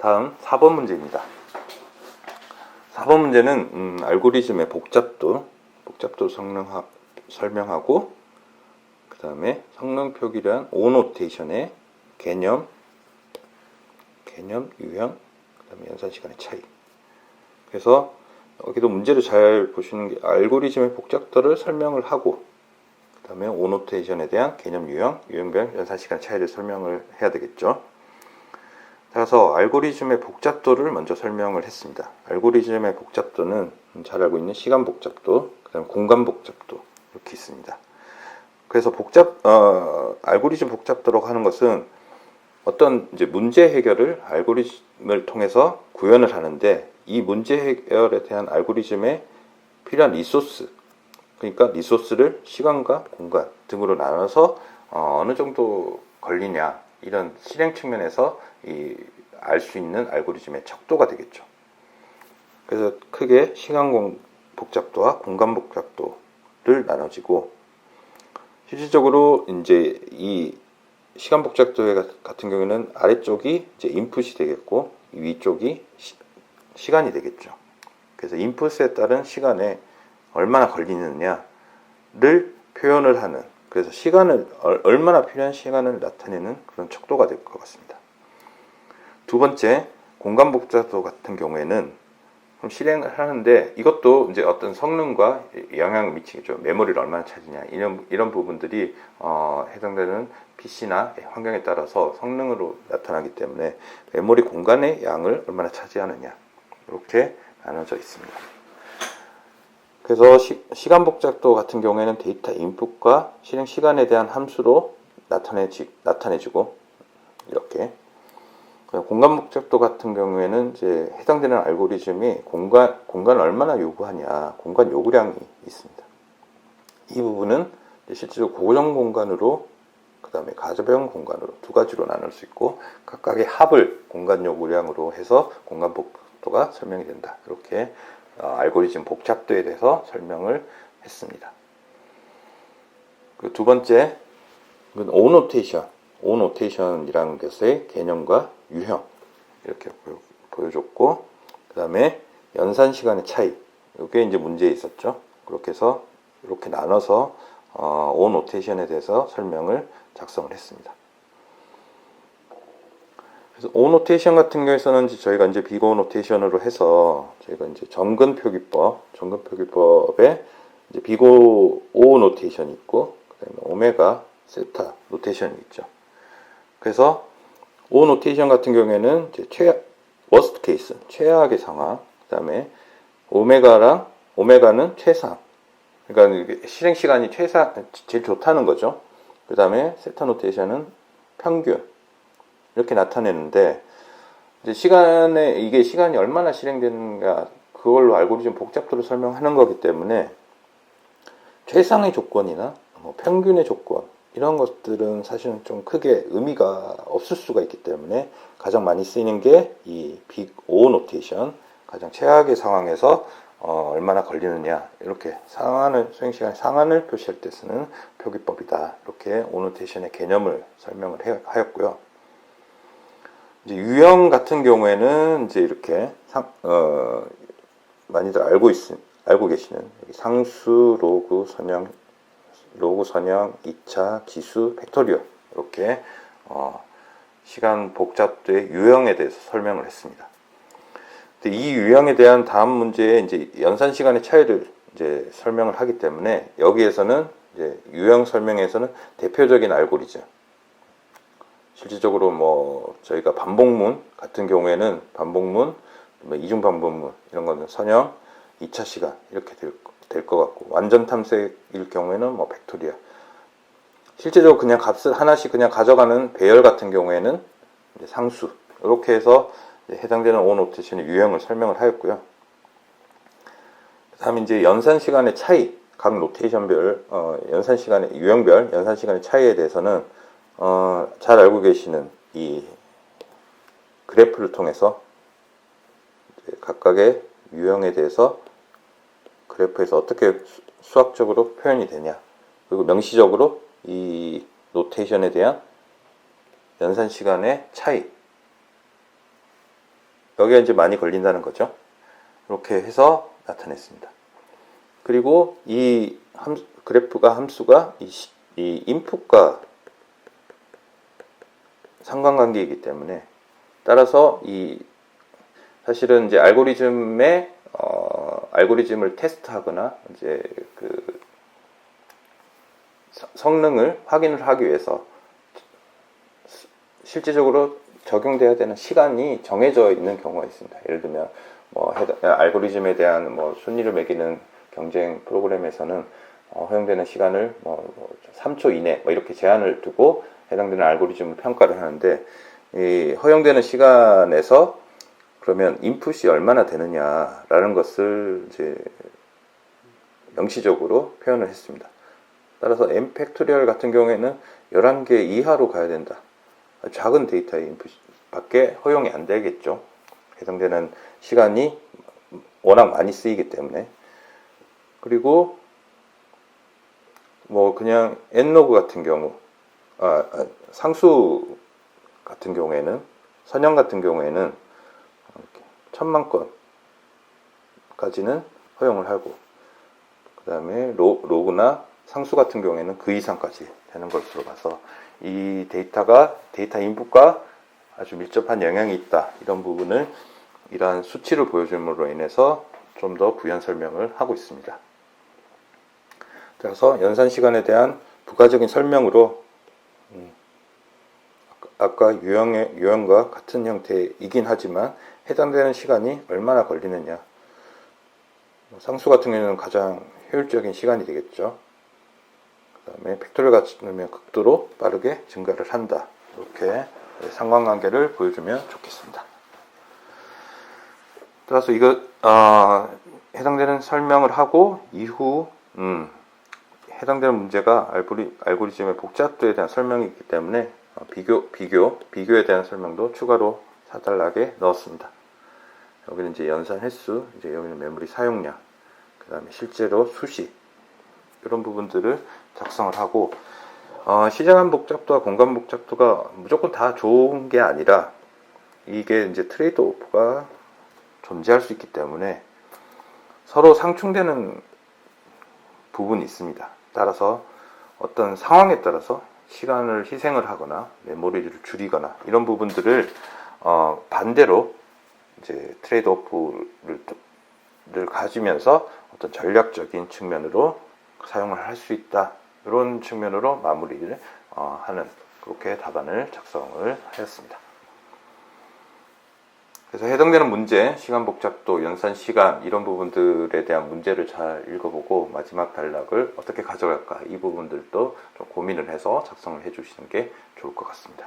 다음 4번 문제입니다. 4번 문제는 알고리즘의 복잡도 설명하고 그 다음에 성능 표기란 오노테이션의 개념, 유형, 그 다음에 연산 시간의 차이. 그래서 여기도 문제를 잘 보시는 게 알고리즘의 복잡도를 설명을 하고 그 다음에 오노테이션에 대한 개념, 유형, 유형별, 연산 시간 차이를 설명을 해야 되겠죠. 그래서 알고리즘의 복잡도를 먼저 설명을 했습니다. 알고리즘의 복잡도는 잘 알고 있는 시간 복잡도, 그 다음에 공간 복잡도 이렇게 있습니다. 그래서 알고리즘 복잡도라고 하는 것은 어떤 이제 문제 해결을 알고리즘을 통해서 구현을 하는데 이 문제 해결에 대한 알고리즘에 필요한 리소스, 그러니까 리소스를 시간과 공간 등으로 나눠서 어느 정도 걸리냐 이런 실행 측면에서 알 수 있는 알고리즘의 척도가 되겠죠. 그래서 크게 시간 복잡도와 공간 복잡도를 나눠지고 실질적으로 이제 이 시간 복잡도 같은 경우에는 아래쪽이 이제 인풋이 되겠고 위쪽이 시간이 되겠죠. 그래서 인풋에 따른 시간에 얼마나 걸리느냐를 표현을 하는, 그래서 시간을 얼마나 필요한 시간을 나타내는 그런 척도가 될 것 같습니다. 두 번째, 공간 복잡도 같은 경우에는 실행을 하는데 이것도 이제 어떤 성능과 영향을 미치겠죠. 메모리를 얼마나 차지냐 이런 부분들이 해당되는 PC나 환경에 따라서 성능으로 나타나기 때문에 메모리 공간의 양을 얼마나 차지하느냐 이렇게 나눠져 있습니다. 그래서 시간 복잡도 같은 경우에는 데이터 인풋과 실행 시간에 대한 함수로 나타내지고 이렇게 공간 복잡도 같은 경우에는 이제 해당되는 알고리즘이 공간을 얼마나 요구하냐, 공간 요구량이 있습니다. 이 부분은 실제로 고정 공간으로, 그 다음에 가변 공간으로 두 가지로 나눌 수 있고 각각의 합을 공간 요구량으로 해서 공간 복잡도가 설명이 된다. 이렇게 알고리즘 복잡도에 대해서 설명을 했습니다. 그 두 번째, 오노테이션이라는 것의 개념과 유형 이렇게 보여줬고 그 다음에 연산 시간의 차이, 이게 이제 문제에 있었죠. 그렇게 해서 이렇게 나눠서 오노테이션에 대해서 설명을 작성을 했습니다. 그래서 오노테이션 같은 경우에서는 저희가 이제 비고 노테이션으로 해서 저희가 이제 정근 표기법에 이제 비고 오 노테이션이 있고 그다음에 오메가 세타 노테이션이 있죠. 그래서 오 노테이션 같은 경우에는 이제 워스트 케이스, 최악의 상황, 그다음에 오메가는 최상, 그러니까 실행 시간이 제일 좋다는 거죠. 그다음에 세타 노테이션은 평균 이렇게 나타내는데 이제 이게 시간이 얼마나 실행되는가 그걸로 알고리즘 복잡도를 설명하는 거기 때문에 최상의 조건이나 평균의 조건 이런 것들은 사실은 좀 크게 의미가 없을 수가 있기 때문에 가장 많이 쓰이는 게 이 빅 O 노테이션, 가장 최악의 상황에서 얼마나 걸리느냐 이렇게 수행시간 상한을 표시할 때 쓰는 표기법이다. 이렇게 O 노테이션의 개념을 설명을 하였고요. 이제 유형 같은 경우에는 이제 이렇게 많이들 알고 계시는 상수, 로그, 선형, 2차, 기수, 팩토리얼 이렇게 시간 복잡도의 유형에 대해서 설명을 했습니다. 이 유형에 대한 다음 문제에 이제 연산 시간의 차이를 이제 설명을 하기 때문에 여기에서는 이제 유형 설명에서는 대표적인 알고리즘, 실질적으로 저희가 반복문 같은 경우에는 이중 반복문 이런 거는 선형, 2차 시간 이렇게 될 것 같고 완전 탐색일 경우에는 팩토리얼, 실제적으로 그냥 값을 하나씩 그냥 가져가는 배열 같은 경우에는 이제 상수 이렇게 해서 해당되는 O 노테이션의 유형을 설명을 하였고요. 다음에 이제 연산 시간의 차이, 각 노테이션별 연산 시간의 유형별 연산 시간의 차이에 대해서는 잘 알고 계시는 이 그래프를 통해서 각각의 유형에 대해서 그래프에서 어떻게 수학적으로 표현이 되냐, 그리고 명시적으로 이 노테이션에 대한 연산 시간의 차이 여기가 이제 많이 걸린다는 거죠. 이렇게 해서 나타냈습니다. 그리고 이 그래프가 함수가 이 인풋과 상관관계이기 때문에 따라서 사실은 이제 알고리즘을 테스트하거나 이제 그 성능을 확인을 하기 위해서 실제적으로 적용돼야 되는 시간이 정해져 있는 경우가 있습니다. 예를 들면 알고리즘에 대한 순위를 매기는 경쟁 프로그램에서는 허용되는 시간을 3초 이내 이렇게 제한을 두고 해당되는 알고리즘을 평가를 하는데, 이 허용되는 시간에서 그러면 인풋이 얼마나 되느냐라는 것을 이제 명시적으로 표현을 했습니다. 따라서 n 팩토리얼 같은 경우에는 11개 이하로 가야 된다. 작은 데이터의 인풋 밖에 허용이 안 되겠죠. 해당되는 시간이 워낙 많이 쓰이기 때문에. 그리고 그냥 n로그 같은 경우, 상수 같은 경우에는, 선형 같은 경우에는 1000만 건까지는 허용을 하고, 그 다음에 로그나 상수 같은 경우에는 그 이상까지 되는 것으로 봐서 이 데이터 인풋과 아주 밀접한 영향이 있다, 이런 부분을 이러한 수치를 보여줌으로 인해서 좀 더 부연 설명을 하고 있습니다. 그래서 연산 시간에 대한 부가적인 설명으로 아까 유형과 같은 형태이긴 하지만 해당되는 시간이 얼마나 걸리느냐, 상수 같은 경우에는 가장 효율적인 시간이 되겠죠. 그 다음에 팩토리얼 같은 경우는 극도로 빠르게 증가를 한다, 이렇게 상관관계를 보여주면 좋겠습니다. 따라서 이거 해당되는 설명을 하고 이후 해당되는 문제가 알고리즘의 복잡도에 대한 설명이 있기 때문에 비교에 대한 설명도 추가로 4단락에 넣었습니다. 여기는 이제 연산 횟수, 이제 여기는 메모리 사용량, 그 다음에 실제로 수시, 이런 부분들을 작성을 하고, 시장한 복잡도와 공간 복잡도가 무조건 다 좋은 게 아니라 이게 이제 트레이드 오프가 존재할 수 있기 때문에 서로 상충되는 부분이 있습니다. 따라서 어떤 상황에 따라서 시간을 희생을 하거나 메모리를 줄이거나 이런 부분들을 반대로 이제 트레이드 오프를 가지면서 어떤 전략적인 측면으로 사용을 할 수 있다, 이런 측면으로 마무리를 하는, 그렇게 답안을 작성을 하였습니다. 그래서 해당되는 문제, 시간 복잡도, 연산 시간, 이런 부분들에 대한 문제를 잘 읽어보고 마지막 단락을 어떻게 가져갈까, 이 부분들도 좀 고민을 해서 작성을 해주시는 게 좋을 것 같습니다.